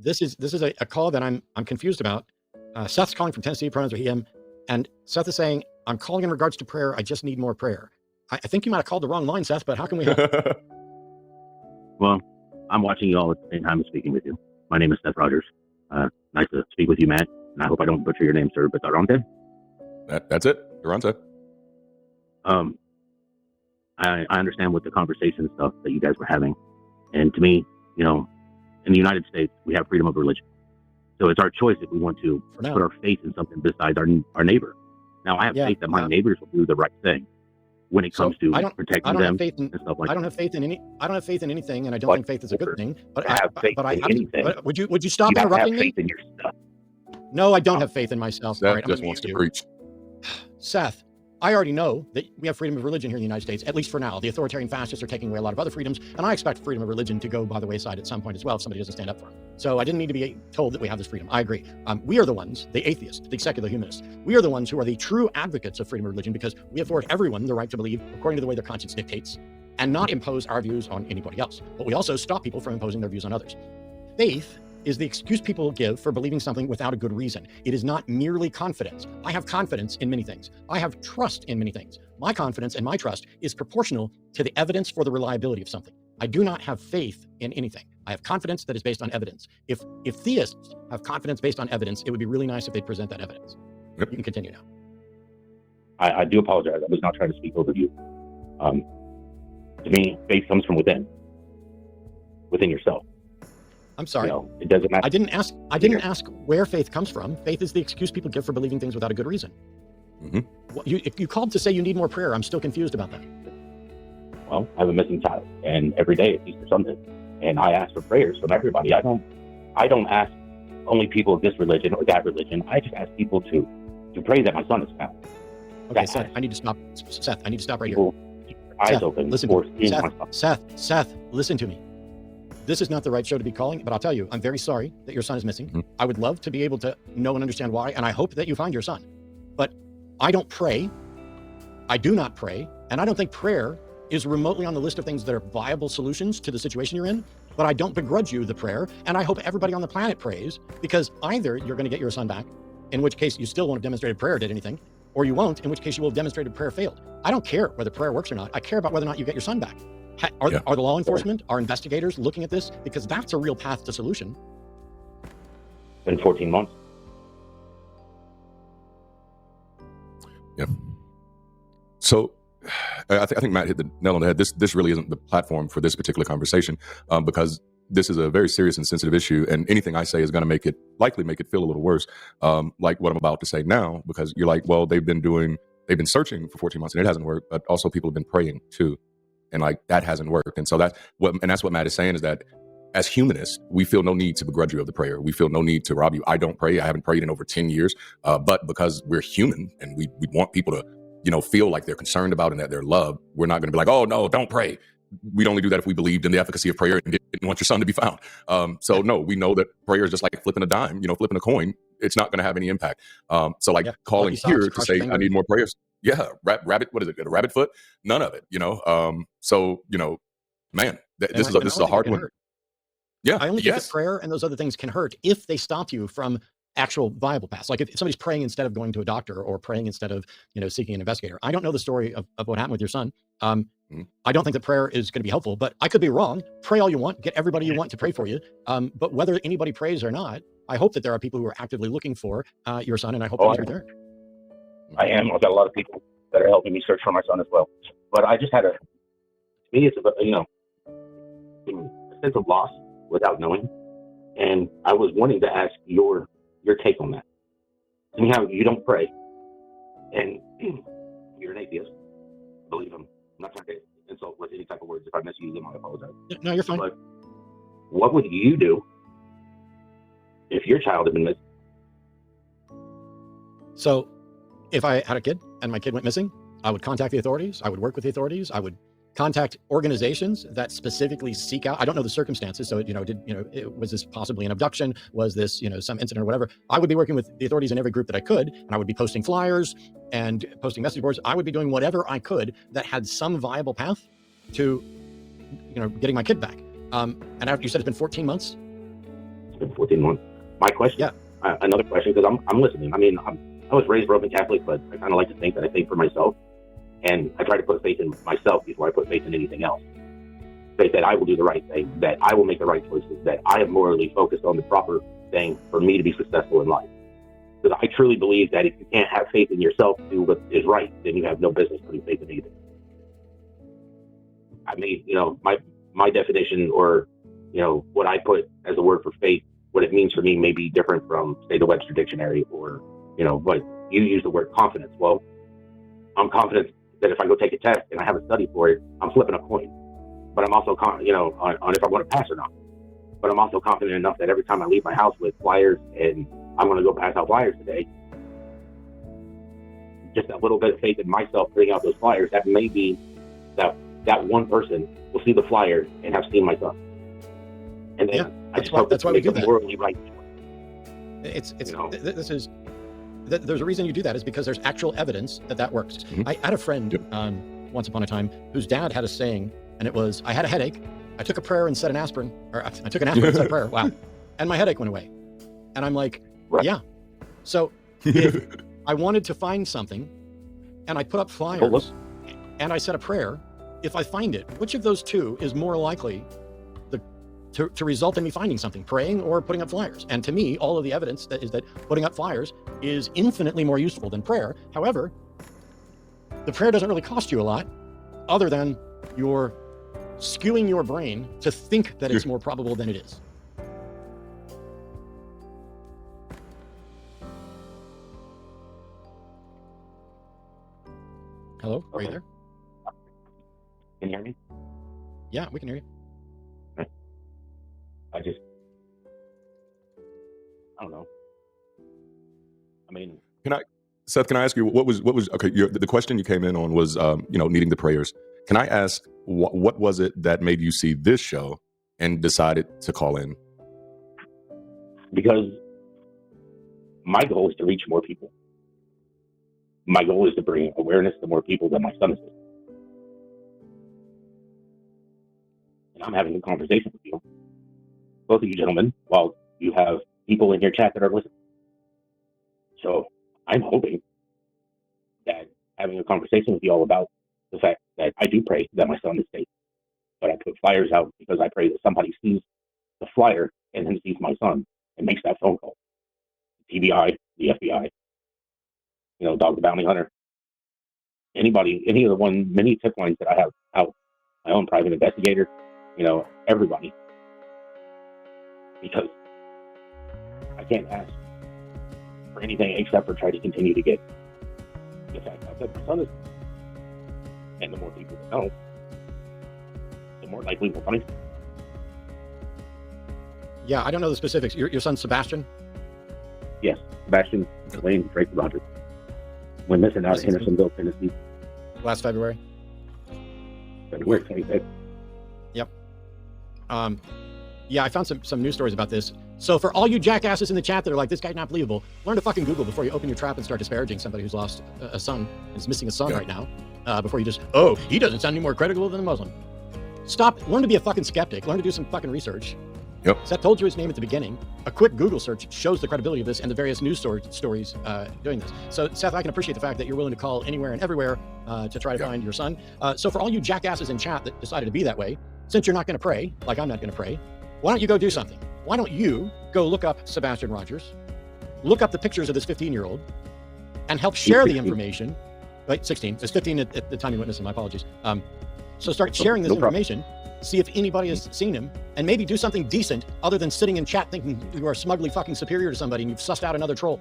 this is a call that I'm confused about. Seth's calling from Tennessee, pronouns are he, him, and Seth is saying, I'm calling in regards to prayer. I just need more prayer. I think you might have called the wrong line, Seth, but how can we help? Well, I'm watching you all at the same time as speaking with you. My name is Seth Rogers. Nice to speak with you, Matt. And I hope I don't butcher your name, sir, but Durante? That's it, Durante. I understand what the conversation stuff that you guys were having. And to me, in the United States, we have freedom of religion. So it's our choice if we want to put our faith in something besides our neighbor. Now, I have faith that my neighbors will do the right thing when it comes to protecting them and stuff like that. I don't have faith in anything, and I don't think faith is a good thing. But I have faith in anything. But would you stop interrupting me? You have faith in your stuff. No, I don't have faith in myself. Seth just wants to preach. Seth, I already know that we have freedom of religion here in the United States, at least for now. The authoritarian fascists are taking away a lot of other freedoms, and I expect freedom of religion to go by the wayside at some point as well if somebody doesn't stand up for it. So I didn't need to be told that we have this freedom. I agree. We are the ones, the atheists, the secular humanists. We are the ones who are the true advocates of freedom of religion because we afford everyone the right to believe according to the way their conscience dictates and not impose our views on anybody else. But we also stop people from imposing their views on others. Faith is the excuse people give for believing something without a good reason. It is not merely confidence. I have confidence in many things. I have trust in many things. My confidence and my trust is proportional to the evidence for the reliability of something. I do not have faith in anything. I have confidence that is based on evidence. If theists have confidence based on evidence, it would be really nice if they'd present that evidence. Yep. You can continue now. I do apologize. I was not trying to speak over you. To me, faith comes from within yourself. I'm sorry. It doesn't matter. I didn't ask where faith comes from. Faith is the excuse people give for believing things without a good reason. Mm-hmm. Well, if you called to say you need more prayer, I'm still confused about that. Well, I have a missing child, and every day it's Easter Sunday, and I ask for prayers from everybody. I don't ask only people of this religion or that religion. I just ask people to pray that my son is found. Okay, Seth, I need to stop. Seth, I need to stop right here. Eyes Seth, open. Listen to me. Seth, listen to me. This is not the right show to be calling, but I'll tell you, I'm very sorry that your son is missing. Mm-hmm. I would love to be able to know and understand why, and I hope that you find your son. But I don't pray. I do not pray, and I don't think prayer is remotely on the list of things that are viable solutions to the situation you're in. But I don't begrudge you the prayer, and I hope everybody on the planet prays, because either you're going to get your son back, in which case you still won't have demonstrated prayer did anything, or you won't, in which case you will have demonstrated prayer failed. I don't care whether prayer works or not. I care about whether or not you get your son back. Are the law enforcement, are investigators looking at this? Because that's a real path to solution. In 14 months. Yeah. So I think Matt hit the nail on the head. This really isn't the platform for this particular conversation because this is a very serious and sensitive issue, and anything I say is going to likely make it feel a little worse, like what I'm about to say now, because you're like, well, they've been searching for 14 months and it hasn't worked, but also people have been praying too. And that hasn't worked. And so that's what Matt is saying is that as humanists, we feel no need to begrudge you of the prayer. We feel no need to rob you. I don't pray. I haven't prayed in over 10 years. But because we're human and we want people to, feel like they're concerned about and that they're loved, we're not going to be like, oh, no, don't pray. We'd only do that if we believed in the efficacy of prayer and didn't want your son to be found. So no, we know that prayer is just like flipping a dime, flipping a coin. It's not going to have any impact. Calling here to say, I need more prayers. Yeah, rabbit. What is it? A rabbit foot? None of it. Man, this is a hard one. Yeah, I only think that prayer and those other things can hurt if they stop you from actual viable paths. Like if somebody's praying instead of going to a doctor or praying instead of seeking an investigator. I don't know the story of what happened with your son. I don't think that prayer is going to be helpful, but I could be wrong. Pray all you want. Get everybody you want to pray for you. But whether anybody prays or not, I hope that there are people who are actively looking for your son, and I hope that he's returned. I am. I've got a lot of people that are helping me search for my son as well. But I just had to me, it's about, a sense of loss without knowing. And I was wanting to ask your take on that. And how you don't pray, and you're an atheist. Believe him. I'm not trying to insult with any type of words. If I misuse them, I apologize. No, you're fine. But what would you do if your child had been missing? So, if I had a kid and my kid went missing, I would contact the authorities. I would work with the authorities. I would contact organizations that specifically seek out. I don't know the circumstances. So, was this possibly an abduction? Was this, some incident or whatever? I would be working with the authorities in every group that I could, and I would be posting flyers and posting message boards. I would be doing whatever I could that had some viable path to, getting my kid back. And after you said it's been 14 months. It's been 14 months. My question, Yeah. Another question, because I'm listening. I mean, I was raised Roman Catholic, but I kind of like to think that I think for myself. And I try to put faith in myself before I put faith in anything else. Faith that I will do the right thing, that I will make the right choices, that I am morally focused on the proper thing for me to be successful in life. Because I truly believe that if you can't have faith in yourself to do what is right, then you have no business putting faith in anything. I mean, my definition, or, what I put as a word for faith, what it means for me may be different from, say, the Webster Dictionary, or, what you use the word confidence. Well, I'm confident that if I go take a test and I have a study for it, I'm flipping a coin. But I'm also, on if I'm going to pass or not. But I'm also confident enough that every time I leave my house with flyers and I'm going to go pass out flyers today, just a little bit of faith in myself putting out those flyers, that may be that one person will see the flyer and have seen my son. And then that's why we do that. Morally right. There's a reason you do that, is because there's actual evidence that works. Mm-hmm. I had a friend once upon a time whose dad had a saying, and it was, I had a headache, I took a prayer and said an aspirin, or I took an aspirin and said a prayer, wow, and my headache went away. And I'm like, yeah. So if I wanted to find something and I put up flyers and I said a prayer, if I find it, which of those two is more likely to result in me finding something, praying or putting up flyers? And to me, all of the evidence is that putting up flyers is infinitely more useful than prayer. However, the prayer doesn't really cost you a lot, other than you're skewing your brain to think that it's more probable than it is. Hello, are you there? Can you hear me? Yeah, we can hear you. I don't know. I mean, Seth, can I ask you what was okay? The question you came in on was needing the prayers. Can I ask what was it that made you see this show and decided to call in? Because my goal is to reach more people. My goal is to bring awareness to more people than my son is. And I'm having a conversation with you, both of you gentlemen, while you have people in your chat that are listening. So I'm hoping that having a conversation with you all about the fact that I do pray that my son is safe, but I put flyers out because I pray that somebody sees the flyer and then sees my son and makes that phone call. TBI, the FBI, Dog the Bounty Hunter, anybody, any of the many tip lines that I have out, my own private investigator, everybody. Because I can't ask for anything except for try to continue to get the fact out that my son is. And the more people that know, the more likely we'll find him. Yeah, I don't know the specifics. Your son Sebastian? Yes, Sebastian Lane Drake Rogers. Went missing out of Hendersonville, Tennessee. Last February? February 25th. Yep. Yeah, I found some news stories about this. So for all you jackasses in the chat that are like, this guy's not believable, learn to fucking Google before you open your trap and start disparaging somebody who's lost a son and is missing a son right now. Before you just, he doesn't sound any more credible than a Muslim. Stop. Learn to be a fucking skeptic. Learn to do some fucking research. Yep. Seth told you his name at the beginning. A quick Google search shows the credibility of this and the various news stories doing this. So, Seth, I can appreciate the fact that you're willing to call anywhere and everywhere to try to find your son. So for all you jackasses in chat that decided to be that way, since you're not going to pray, like I'm not going to pray, why don't you go do something? Why don't you go look up Sebastian Rogers, look up the pictures of this 15-year-old, and help share the information. Right, 16. It's 15 at the time you witnessed him. My apologies. So start sharing this information. See if anybody has seen him, and maybe do something decent other than sitting in chat thinking you are smugly fucking superior to somebody and you've sussed out another troll.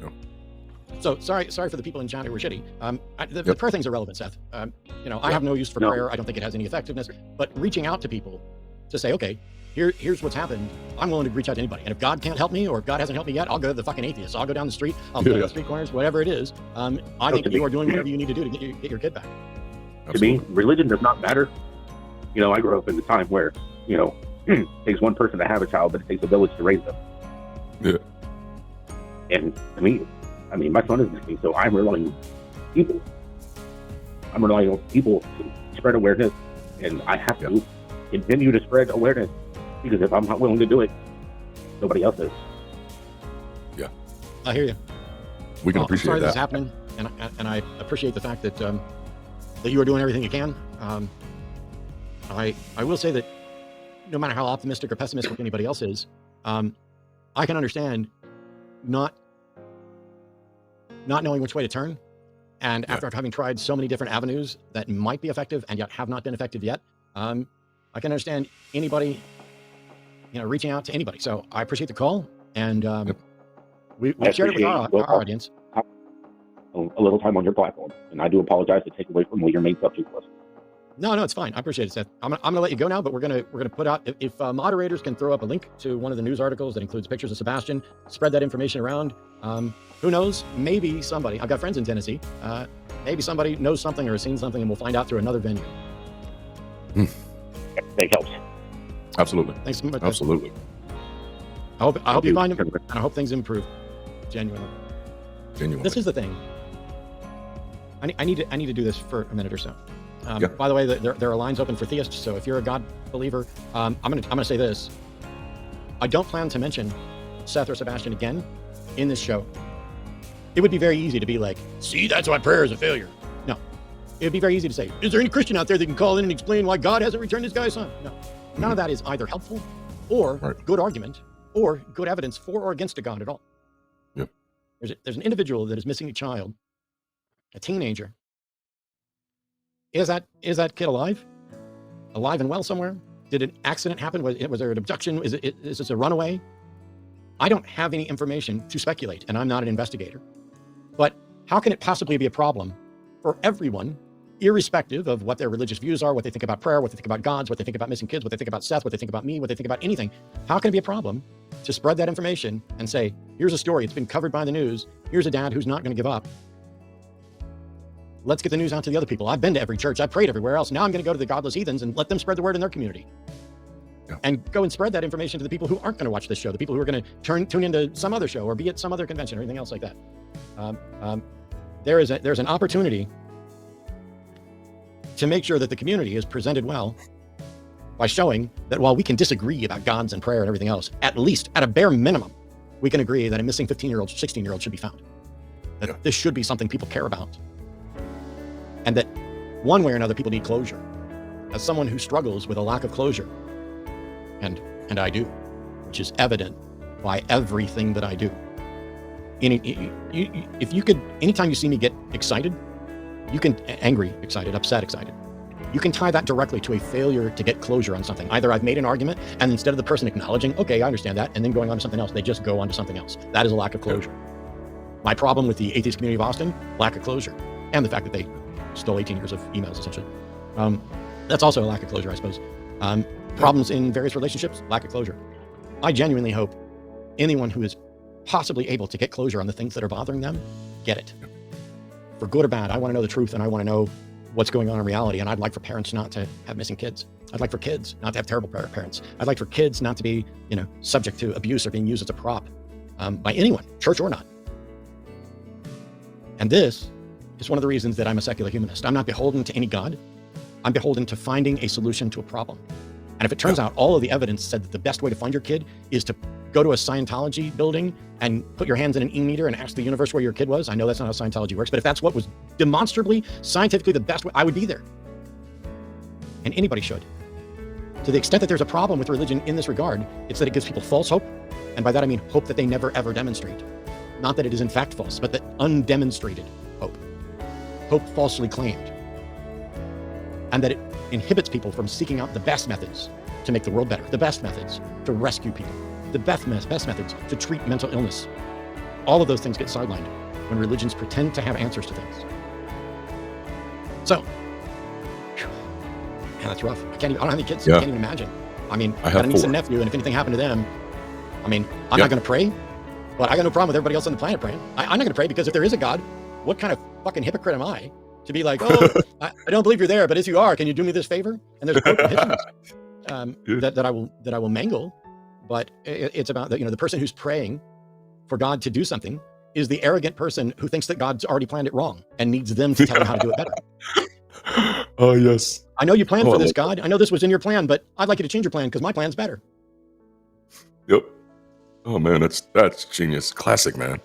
Yep. So sorry for the people in chat who were shitty. The prayer thing's irrelevant, Seth. I have no use for prayer. I don't think it has any effectiveness. But reaching out to people to say, okay, here's what's happened. I'm willing to reach out to anybody. And if God can't help me, or if God hasn't helped me yet, I'll go to the fucking atheists. I'll go down the street. I'll go to the street corners, whatever it is. I think you are doing whatever you need to do to get your kid back. Absolutely. To me, religion does not matter. I grew up in a time where, it takes one person to have a child, but it takes a village to raise them. Yeah. And to me, my son is missing, so I'm relying on people. I'm relying on people to spread awareness, and I have to continue to spread awareness, because if I'm not willing to do it, nobody else is. Yeah, I hear you. we can I'm appreciate sorry that. this is happening, and I appreciate the fact that that you are doing everything you can. I will say that no matter how optimistic or pessimistic anybody else is, I can understand not knowing which way to turn. And after having tried so many different avenues that might be effective and yet have not been effective yet, I can understand anybody, reaching out to anybody. So I appreciate the call, and we've shared it with our audience. A little time on your platform, and I do apologize to take away from what your main subject was. No, it's fine. I appreciate it, Seth. I'm gonna let you go now, but we're gonna put out, if moderators can throw up a link to one of the news articles that includes pictures of Sebastian, spread that information around. Who knows? Maybe somebody, I've got friends in Tennessee, maybe somebody knows something or has seen something, and we'll find out through another venue. That helps. Absolutely. Thanks so much. Absolutely. I hope you find them, and I hope things improve. Genuinely. This is the thing. I need to do this for a minute or so. By the way, there are lines open for theists. So if you're a God believer, I'm gonna say this. I don't plan to mention Seth or Sebastian again in this show. It would be very easy to be like, see, that's why prayer is a failure. No, it would be very easy to say, is there any Christian out there that can call in and explain why God hasn't returned his guy's son? No, none of that is either helpful or good argument or good evidence for or against a God at all. Yep. There's an individual that is missing a child, a teenager. Is that kid alive and well somewhere? Did an accident happen? Was there an abduction? Is this a runaway? I don't have any information to speculate, and I'm not an investigator. But how can it possibly be a problem for everyone, irrespective of what their religious views are, what they think about prayer, what they think about gods, what they think about missing kids, what they think about Seth, what they think about me, what they think about anything? How can it be a problem to spread that information and say, here's a story, it's been covered by the news, here's a dad who's not going to give up. Let's get the news out to the other people. I've been to every church, I've prayed everywhere else. Now I'm going to go to the godless heathens and let them spread the word in their community. And go and spread that information to the people who aren't going to watch this show, the people who are going to tune into some other show or be at some other convention or anything else like that. There's an opportunity to make sure that the community is presented well by showing that while we can disagree about gods and prayer and everything else, at least at a bare minimum, we can agree that a missing 15-year-old, 16-year-old should be found. That this should be something people care about. And that one way or another, people need closure. As someone who struggles with a lack of closure, and I do, which is evident by everything that I do. If you could, anytime you see me get excited, you can, angry, excited, upset, excited, you can tie that directly to a failure to get closure on something. Either I've made an argument, and instead of the person acknowledging, okay, I understand that, and then going on to something else, they just go on to something else. That is a lack of closure. My problem with the Atheist Community of Austin, lack of closure, and the fact that they stole 18 years of emails, essentially. That's also a lack of closure, I suppose. Problems in various relationships, lack of closure. I genuinely hope anyone who is possibly able to get closure on the things that are bothering them, get it. For good or bad, I want to know the truth, and I want to know what's going on in reality, and I'd like for parents not to have missing kids. I'd like for kids not to have terrible parents. I'd like for kids not to be, subject to abuse or being used as a prop by anyone, church or not. And this is one of the reasons that I'm a secular humanist. I'm not beholden to any God. I'm beholden to finding a solution to a problem. And if it turns out all of the evidence said that the best way to find your kid is to go to a Scientology building and put your hands in an e-meter and ask the universe where your kid was, I know that's not how Scientology works, but if that's what was demonstrably, scientifically the best way, I would be there. And anybody should. To the extent that there's a problem with religion in this regard, it's that it gives people false hope. And by that I mean hope that they never ever demonstrate. Not that it is in fact false, but that undemonstrated hope. Hope falsely claimed. And that it inhibits people from seeking out the best methods to make the world better, the best methods to rescue people, the best methods to treat mental illness. All of those things get sidelined when religions pretend to have answers to things. So, man, that's rough. I don't have any kids, so I can't even imagine. I got a niece and nephew, and if anything happened to them, I'm not going to pray, but I got no problem with everybody else on the planet praying. I'm not going to pray because if there is a God, what kind of fucking hypocrite am I to be like, oh, I don't believe you're there, but as you are, can you do me this favor? And there's a quote from Hitchens that I will mangle, but it's about the person who's praying for God to do something is the arrogant person who thinks that God's already planned it wrong and needs them to tell him how to do it better. Oh yes, I know you planned for this, God. I know this was in your plan, but I'd like you to change your plan because my plan's better. Yep. Oh man, that's genius. Classic, man.